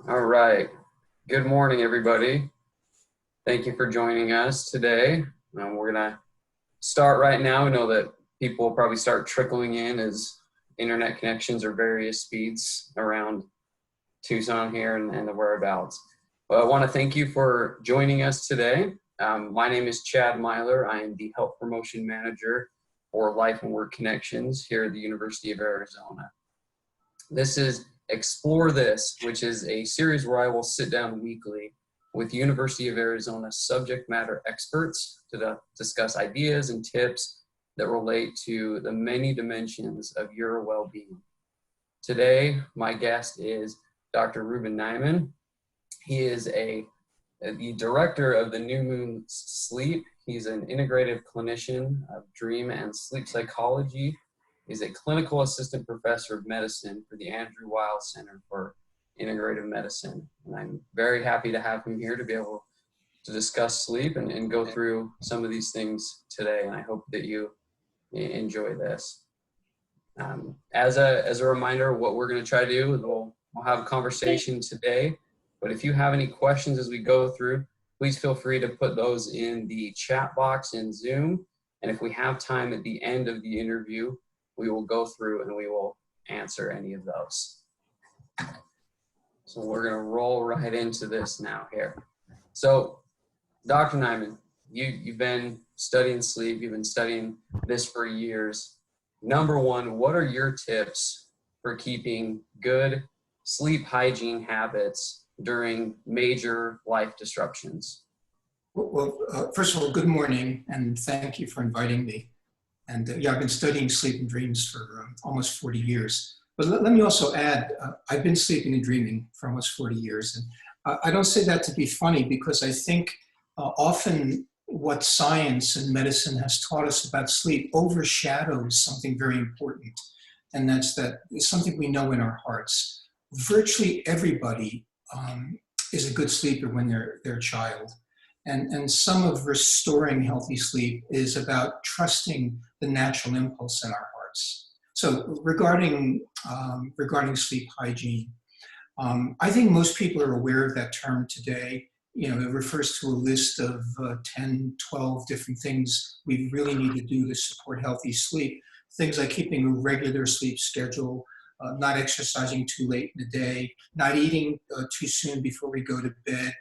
All right. Good morning, everybody. Thank you for joining us today. We're going to start right now. We know that people will probably start trickling in as internet connections or various speeds around Tucson here and the whereabouts. Well, I want to thank you for joining us today. My name is Chad Myler. I am the Health Promotion Manager for Life and Work Connections here at the University of Arizona. This is Explore This, which is a series where I will sit down weekly with University of Arizona subject matter experts to discuss ideas and tips that relate to the many dimensions of your well-being. Today, my guest is Dr. Rubin Naiman. He is the director of the New Moon Sleep. He's an integrative clinician of dream and sleep psychology. He's a clinical assistant professor of medicine for the Andrew Weil Center for Integrative Medicine. And I'm very happy to have him here to be able to discuss sleep and go through some of these things today. And I hope that you enjoy this. As a reminder, what we're going to try to do is we'll have a conversation today. But if you have any questions as we go through, please feel free to put those in the chat box in Zoom. And if we have time at the end of the interview, we will go through and we will answer any of those. So we're going to roll right into this now here. So Dr. Naiman, you've been studying sleep. You've been studying this for years. Number one, what are your tips for keeping good sleep hygiene habits during major life disruptions? Well, first of all, good morning, and thank you for inviting me. And yeah, I've been studying sleep and dreams for almost 40 years. But let me also add, I've been sleeping and dreaming for almost 40 years. And I don't say that to be funny, because I think often what science and medicine has taught us about sleep overshadows something very important. And that's that it's something we know in our hearts. Virtually everybody is a good sleeper when they're a child. And some of restoring healthy sleep is about trusting the natural impulse in our hearts. So regarding sleep hygiene, I think most people are aware of that term today. You know, it refers to a list of 10, 12 different things we really need to do to support healthy sleep. Things like keeping a regular sleep schedule, not exercising too late in the day, not eating too soon before we go to bed,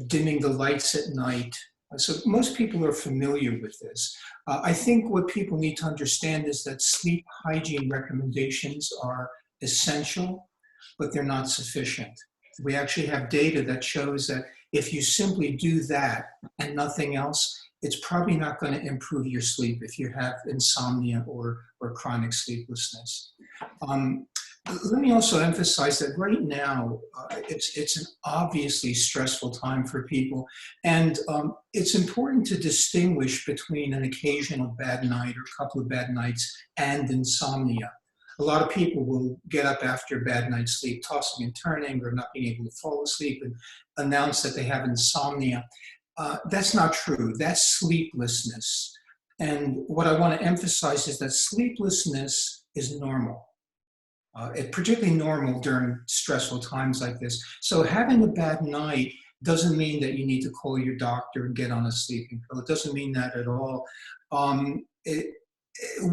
dimming the lights at night. So most people are familiar with this. I think what people need to understand is that sleep hygiene recommendations are essential, but they're not sufficient. We actually have data that shows that if you simply do that and nothing else, it's probably not going to improve your sleep if you have insomnia or chronic sleeplessness. Let me also emphasize that right now, it's an obviously stressful time for people. And it's important to distinguish between an occasional bad night or a couple of bad nights and insomnia. A lot of people will get up after a bad night's sleep, tossing and turning or not being able to fall asleep, and announce that they have insomnia. That's not true. That's sleeplessness. And what I want to emphasize is that sleeplessness is normal. It's particularly normal during stressful times like this. So having a bad night doesn't mean that you need to call your doctor and get on a sleeping pill. It doesn't mean that at all.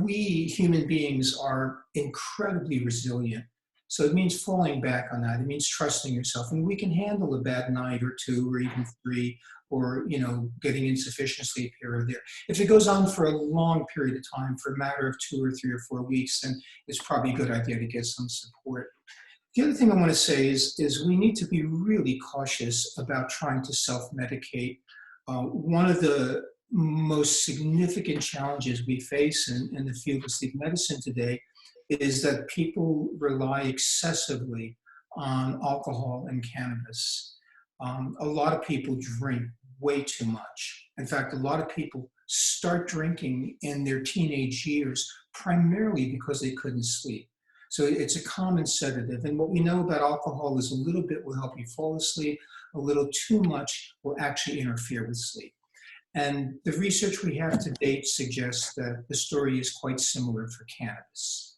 We human beings are incredibly resilient. So it means falling back on that. It means trusting yourself. And we can handle a bad night or two or even three, or getting insufficient sleep here or there. If it goes on for a long period of time, for a matter of 2 or 3 or 4 weeks, then it's probably a good idea to get some support. The other thing I want to say is we need to be really cautious about trying to self-medicate. One of the most significant challenges we face in the field of sleep medicine today is that people rely excessively on alcohol and cannabis. A lot of people drink way too much. In fact, a lot of people start drinking in their teenage years primarily because they couldn't sleep. So it's a common sedative. And what we know about alcohol is a little bit will help you fall asleep, a little too much will actually interfere with sleep. And the research we have to date suggests that the story is quite similar for cannabis.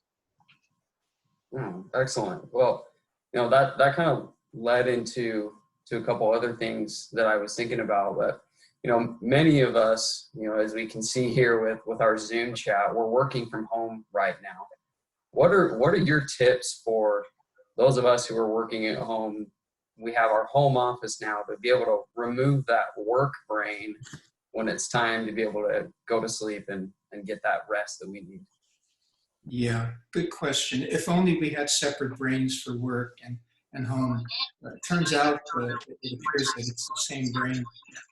Excellent. Well, that kind of led into a couple other things that I was thinking about. But many of us, as we can see here with our Zoom chat, we're working from home right now. What are your tips for those of us who are working at home? We have our home office now, but be able to remove that work brain when it's time to be able to go to sleep and get that rest that we need. Yeah, good question. If only we had separate brains for work and home. It turns out it appears that it's the same brain.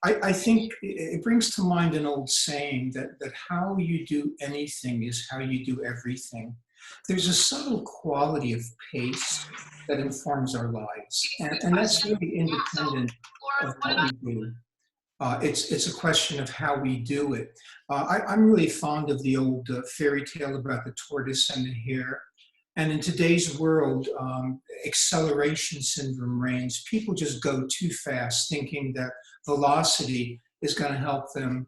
I think it brings to mind an old saying that how you do anything is how you do everything. There's a subtle quality of pace that informs our lives, and that's really independent of what we do. It's a question of how we do it. I'm really fond of the old fairy tale about the tortoise and the hare. And in today's world, acceleration syndrome reigns. People just go too fast, thinking that velocity is going to help them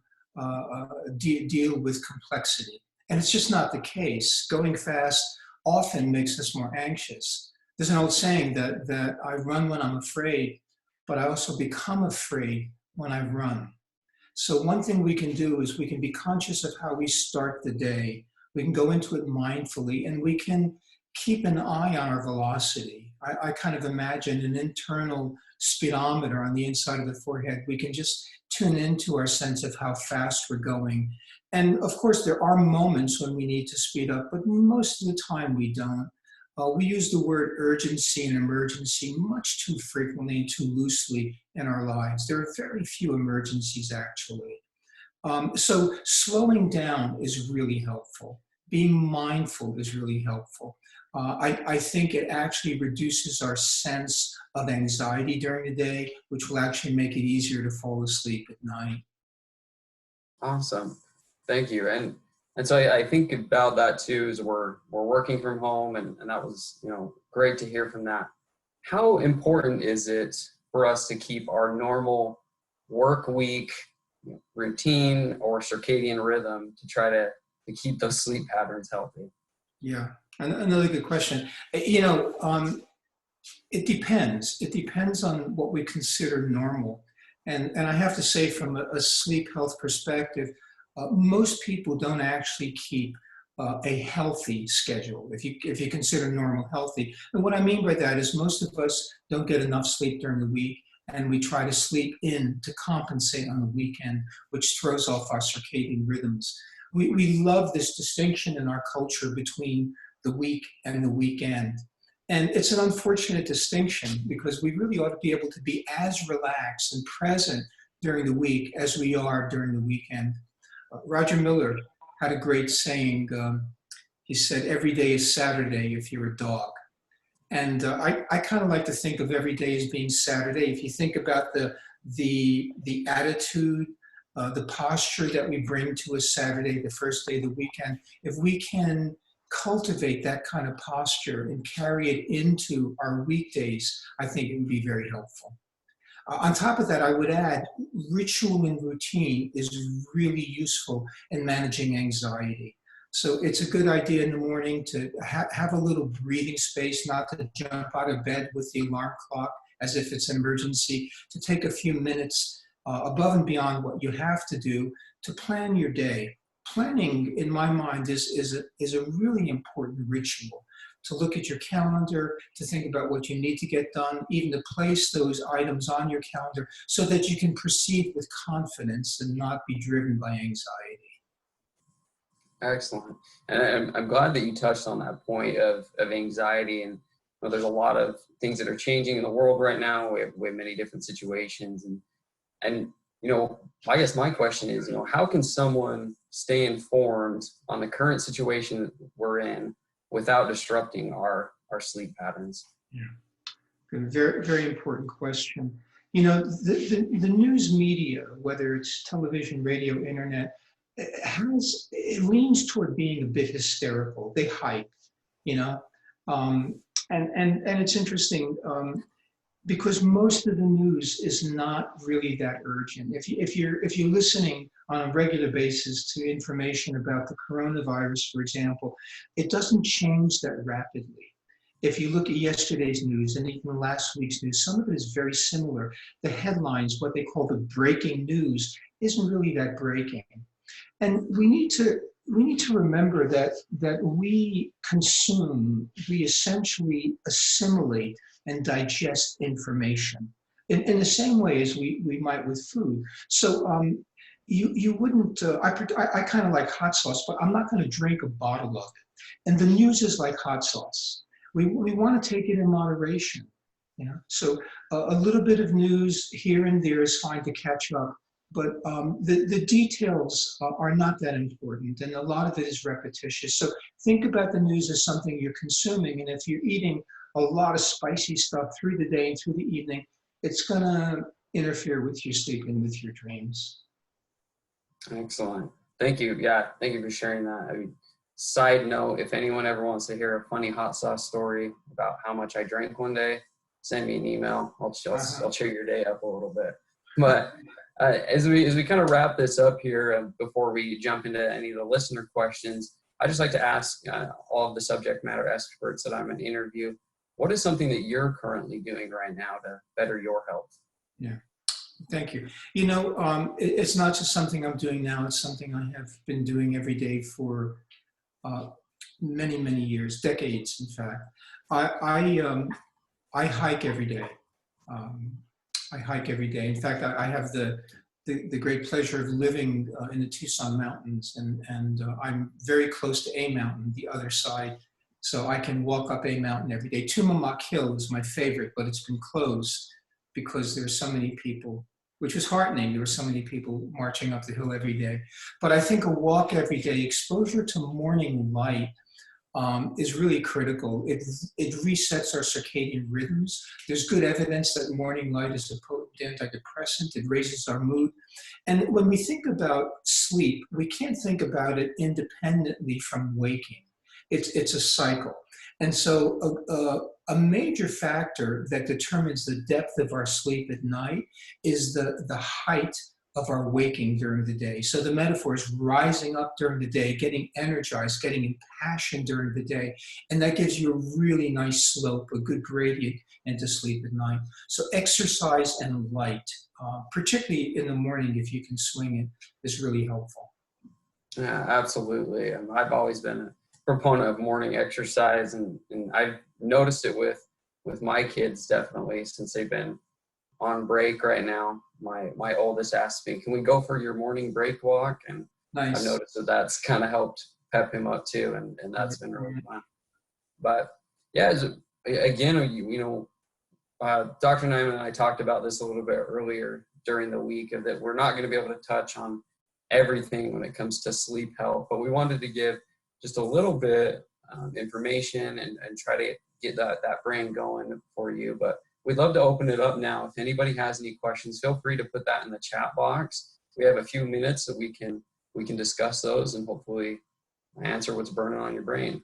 deal with complexity. And it's just not the case. Going fast often makes us more anxious. There's an old saying that I run when I'm afraid, but I also become afraid when I run. So one thing we can do is we can be conscious of how we start the day. We can go into it mindfully, and we can keep an eye on our velocity. I kind of imagine an internal speedometer on the inside of the forehead. We can just tune into our sense of how fast we're going. And of course, there are moments when we need to speed up, but most of the time we don't. We use the word urgency and emergency much too frequently and too loosely in our lives. There are very few emergencies, actually. So slowing down is really helpful. Being mindful is really helpful. I think it actually reduces our sense of anxiety during the day, which will actually make it easier to fall asleep at night. Awesome. Thank you. And so I think about that too, is we're working from home, and that was, great to hear from that. How important is it for us to keep our normal work week routine or circadian rhythm to try to keep those sleep patterns healthy? Yeah, another good question. It depends. It depends on what we consider normal. And I have to say, from a sleep health perspective, most people don't actually keep a healthy schedule, if you consider normal healthy. And what I mean by that is most of us don't get enough sleep during the week, and we try to sleep in to compensate on the weekend, which throws off our circadian rhythms. We love this distinction in our culture between the week and the weekend. And it's an unfortunate distinction, because we really ought to be able to be as relaxed and present during the week as we are during the weekend. Roger Miller had a great saying. He said, "Every day is Saturday if you're a dog." And I kind of like to think of every day as being Saturday. If you think about the attitude, the posture that we bring to a Saturday, the first day of the weekend, if we can cultivate that kind of posture and carry it into our weekdays, I think it would be very helpful. On top of that, I would add, ritual and routine is really useful in managing anxiety. So it's a good idea in the morning to have a little breathing space, not to jump out of bed with the alarm clock as if it's an emergency, to take a few minutes above and beyond what you have to do to plan your day. Planning, in my mind, is a really important ritual. To look at your calendar, to think about what you need to get done, even to place those items on your calendar so that you can proceed with confidence and not be driven by anxiety. Excellent. And I'm glad that you touched on that point of anxiety. And there's a lot of things that are changing in the world right now. We have many different situations. And I guess my question is, how can someone stay informed on the current situation that we're in without disrupting our sleep patterns? Yeah, very, very important question. The news media, whether it's television, radio, internet, it leans toward being a bit hysterical. They hype, and it's interesting because most of the news is not really that urgent. If you're listening on a regular basis to information about the coronavirus, for example, it doesn't change that rapidly. If you look at yesterday's news and even last week's news, some of it is very similar. The headlines, what they call the breaking news, isn't really that breaking. And we need to remember that we consume, we essentially assimilate and digest information in the same way as we might with food. So you wouldn't, I kind of like hot sauce, but I'm not going to drink a bottle of it. And the news is like hot sauce. We want to take it in moderation. You know? So a little bit of news here and there is fine to catch up. But the details are not that important, and a lot of it is repetitious. So think about the news as something you're consuming, and if you're eating a lot of spicy stuff through the day and through the evening, it's going to interfere with your sleep and with your dreams. Excellent. Thank you. Yeah, thank you for sharing that. I mean, side note, if anyone ever wants to hear a funny hot sauce story about how much I drank one day, send me an email. I'll cheer your day up a little bit. But as we kind of wrap this up here, before we jump into any of the listener questions, I just like to ask all of the subject matter experts that I'm going to interview, what is something that you're currently doing right now to better your health? Yeah, thank you. You know, it's not just something I'm doing now. It's something I have been doing every day for many, many years, decades, in fact. I hike every day. I hike every day. In fact, I have the great pleasure of living in the Tucson Mountains, and I'm very close to a mountain, the other side, so I can walk up a mountain every day. Tumamoc Hill is my favorite, but it's been closed because there's so many people, which was heartening. There were so many people marching up the hill every day. But I think a walk every day, exposure to morning light, is really critical. It resets our circadian rhythms. There's good evidence that morning light is a potent antidepressant. It raises our mood. And when we think about sleep, we can't think about it independently from waking. It's a cycle. And so a major factor that determines the depth of our sleep at night is the height of our waking during the day. So the metaphor is rising up during the day, getting energized, getting impassioned during the day. And that gives you a really nice slope, a good gradient into sleep at night. So exercise and light, particularly in the morning, if you can swing it, is really helpful. Yeah, absolutely. I've always been a proponent of morning exercise, and I've noticed it with my kids, definitely, since they've been on break right now. My oldest asked me, can we go for your morning break walk? And Nice. I've noticed that's kind of helped pep him up too, and that's been really fun. But yeah, again, Dr. Naiman and I talked about this a little bit earlier during the week, of that we're not going to be able to touch on everything when it comes to sleep health, but we wanted to give just a little bit information and try to get that brain going for you. But we'd love to open it up now. If anybody has any questions, feel free to put that in the chat box. We have a few minutes that we can discuss those and hopefully answer what's burning on your brain.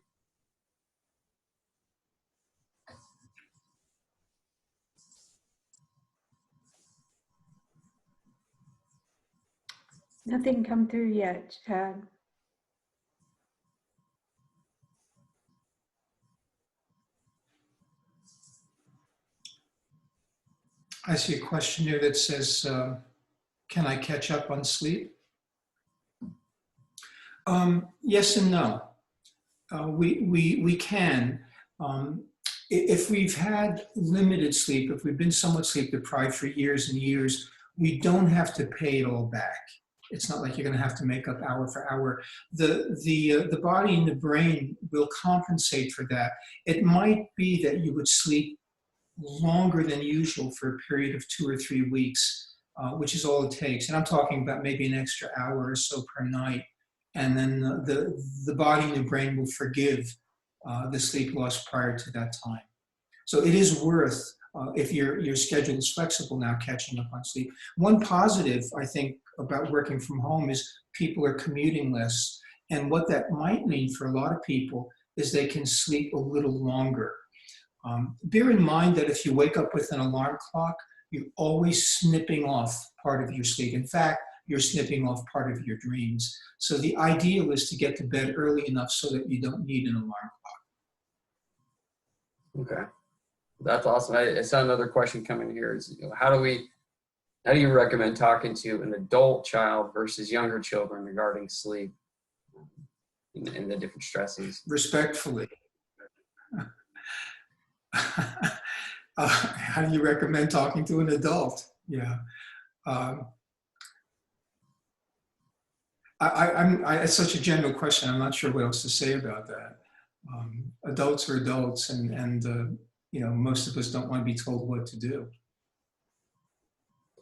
Nothing come through yet, Chad. I see a question here that says, can I catch up on sleep? Yes and no. We can. If we've had limited sleep, if we've been somewhat sleep deprived for years and years, we don't have to pay it all back. It's not like you're going to have to make up hour for hour. The body and the brain will compensate for that. It might be that you would sleep longer than usual for a period of 2 or 3 weeks, which is all it takes. And I'm talking about maybe an extra hour or so per night. And then the body and the brain will forgive the sleep loss prior to that time. So it is worth, if your schedule is flexible now, catching up on sleep. One positive, I think, about working from home is people are commuting less. And what that might mean for a lot of people is they can sleep a little longer. Bear in mind that if you wake up with an alarm clock, you're always snipping off part of your sleep. In fact, you're snipping off part of your dreams. So the ideal is to get to bed early enough so that you don't need an alarm Okay, that's awesome. I saw another question coming here is, how do you recommend talking to an adult child versus younger children regarding sleep and the different stresses? Respectfully. How do you recommend talking to an adult? Yeah. Um, it's such a general question. I'm not sure what else to say about that. Adults are adults, and most of us don't want to be told what to do.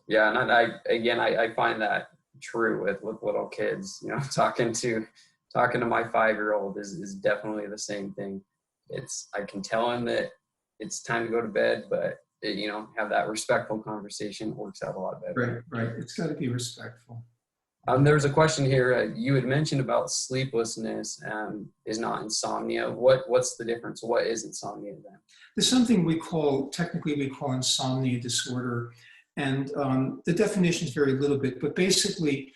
Yeah, and I find that true with little kids. Talking to my 5-year-old is definitely the same thing. I can tell him that it's time to go to bed, but have that respectful conversation works out a lot better. Right. It's got to be respectful. There's a question here. You had mentioned about sleeplessness is not insomnia. What's the difference? What is insomnia then? There's something technically we call insomnia disorder. And the definition is very little bit, but basically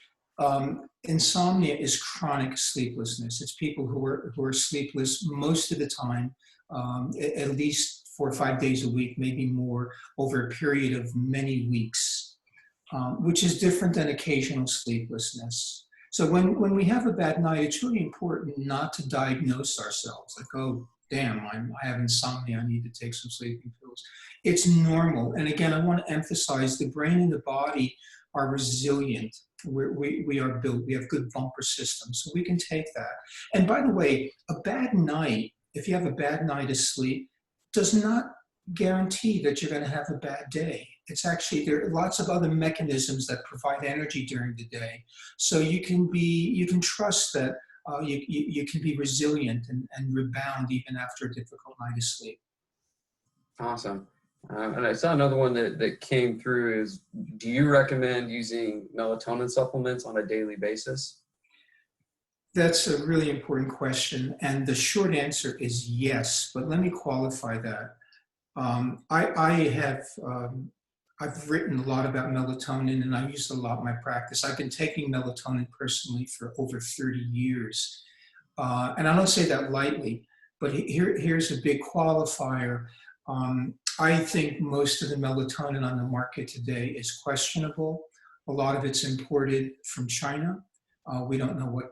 insomnia is chronic sleeplessness. It's people who are sleepless most of the time, at least 4 or 5 days a week, maybe more, over a period of many weeks, which is different than occasional sleeplessness. So when we have a bad night, it's really important not to diagnose ourselves like, oh, damn, I have insomnia, I need to take some sleeping pills. It's normal. And again, I want to emphasize the brain and the body are resilient. We are built, we have good bumper systems, so we can take that. And by the way, a bad night, if you have a bad night of sleep, does not guarantee that you're going to have a bad day. It's actually, there are lots of other mechanisms that provide energy during the day. So you can trust that you can be resilient and rebound even after a difficult night of sleep. Awesome. And I saw another one that came through is, do you recommend using melatonin supplements on a daily basis? That's a really important question. And the short answer is yes, but let me qualify that. I've written a lot about melatonin and I use it a lot in my practice. I've been taking melatonin personally for over 30 years. And I don't say that lightly, but here's a big qualifier. I think most of the melatonin on the market today is questionable. A lot of it's imported from China. We don't know what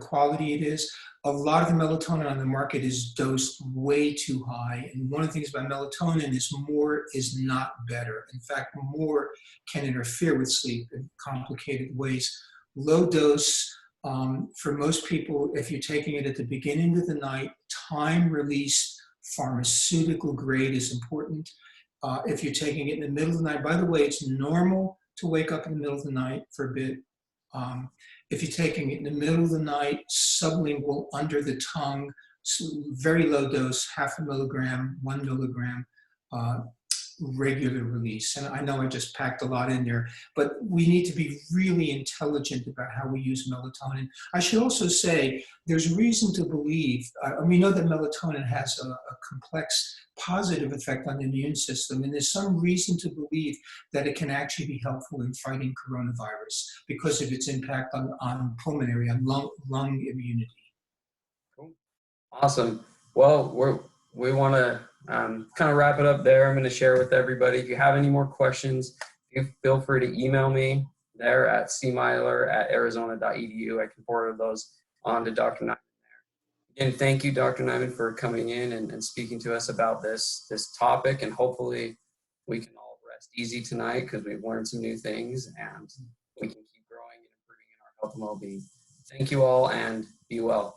quality it is. A lot of the melatonin on the market is dosed way too high. And one of the things about melatonin is more is not better. In fact, more can interfere with sleep in complicated ways. Low dose, for most people, if you're taking it at the beginning of the night, time-released pharmaceutical grade is important. If you're taking it in the middle of the night, by the way, it's normal to wake up in the middle of the night for a bit. If you're taking it in the middle of the night, sublingual, under the tongue, very low dose, 0.5 milligram, 1 milligram, regular release. And I know I just packed a lot in there, but we need to be really intelligent about how we use melatonin. I should also say there's reason to believe, we know that melatonin has a complex positive effect on the immune system, and there's some reason to believe that it can actually be helpful in fighting coronavirus because of its impact on pulmonary, on lung immunity. Cool. Awesome. Well, we want to kind of wrap it up there. I'm going to share with everybody. If you have any more questions, feel free to email me there at cmyler@arizona.edu. I can forward those on to Dr. Naiman there. Again, thank you, Dr. Naiman, for coming in and speaking to us about this topic. And hopefully we can all rest easy tonight because we've learned some new things and we can keep growing and improving in our health and well-being. Thank you all and be well.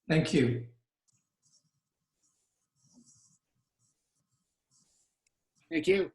Thank you. Thank you.